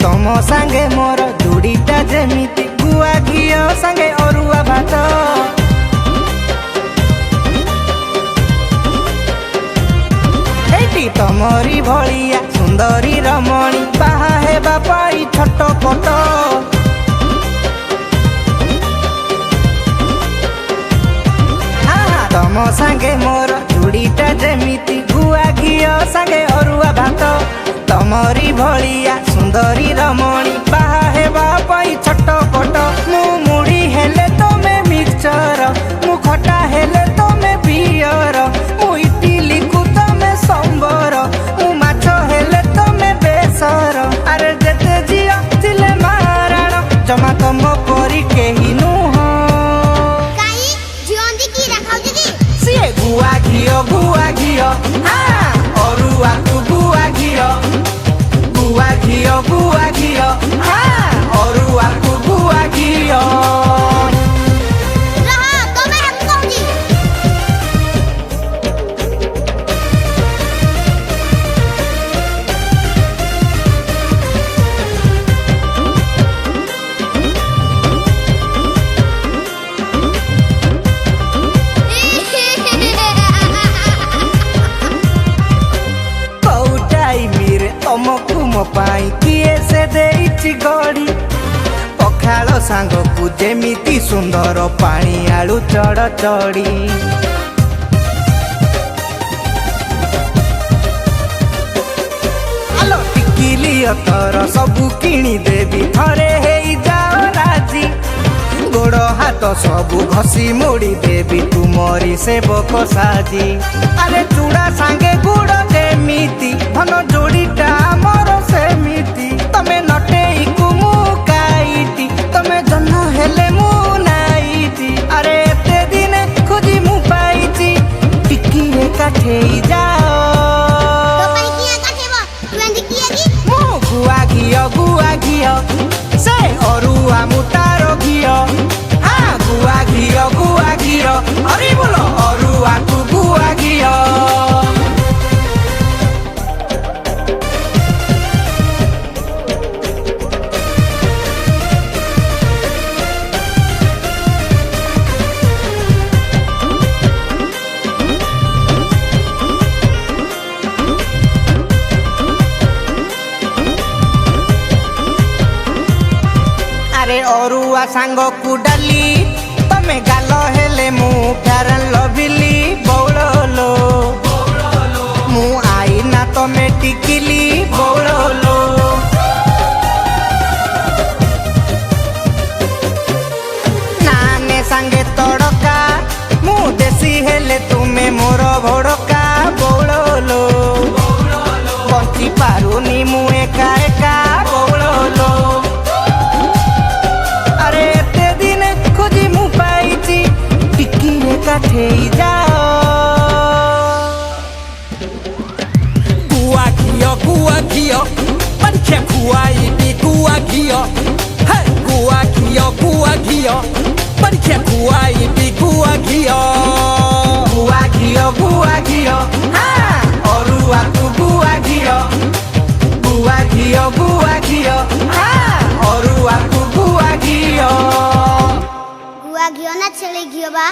तम सांगे मोर जोड़ीटा जेमिति गुआ घियो सांगे अरुआ भात एटी तमरी भलिया सुंदरी रमणी बाहा हेबा पाई छटपट तम सांगे मोर जोड़ीटा जेमिति गुआ घियो सांगे अरुआ भात तमरी भलिया सुंदरी रमणी बाहा हेबा पाई छटपट मु मुड़ी हेले तमे मिक्सचर मु खटा हेले तमे बियर मु इडली को तमे संबर मु माछ हेले तमे बेसर अरे जेते जिया तिले माराण जमा तम परी केही नुह काई जियोंदी की रखाउ दीदी सिए गुआ घियो हां अरुआ को गुआ घियो हाँ अरुआ को गुआ घियो रहा तमे हम कहूजी कौटाई मेरे तमकु मो पाई किए से देइछि गड़ी पखाल सांग को जेमिति सुंदर पानी आलू चढ़ चढ़ी आलो टिकिली अतर सबु किणी देवी थरे हेई जाओ राजी गोड़ हाथ सबु घसी मोड़ी देवी तुमरी सेवक साजी अरे चूड़ा सांगे गुड़ जेमिति धन जोड़ीटा मोर सेमिति तमे नटेई को मु काईटी तमे जन्म हेले मु नाईटी अरे एते दिन खोजी मु पाईची टिकी रे काठेई जाओ तो पाई किया काठेबो तू एंदी किया की मु गुआ घियो से अरुआ मुटारो घियो हाँ गुआ घियो अरे बोलो अरुआ को गुआ घियो अरे अरुआ सांग को डाली तमे गाल हेले मु प्यारन लभिली बौड़लो मु आई ना तमे टिकिली बौड़लो नाने सांगे तड़का मु देसी हेले तुमे मोर भड़का बौड़लो बंची पारुनी मु एका एका बौड़लो काठेई जाओ गुआ घियो पंखे खुआई भी गुआ घियो है गुआ घियो पंखे खुआई भी गुआ घियो हाँ अरुआ को गुआ घियो हाँ अरुआ को गुआ घियो गुआ घियो ना छले घियो बा।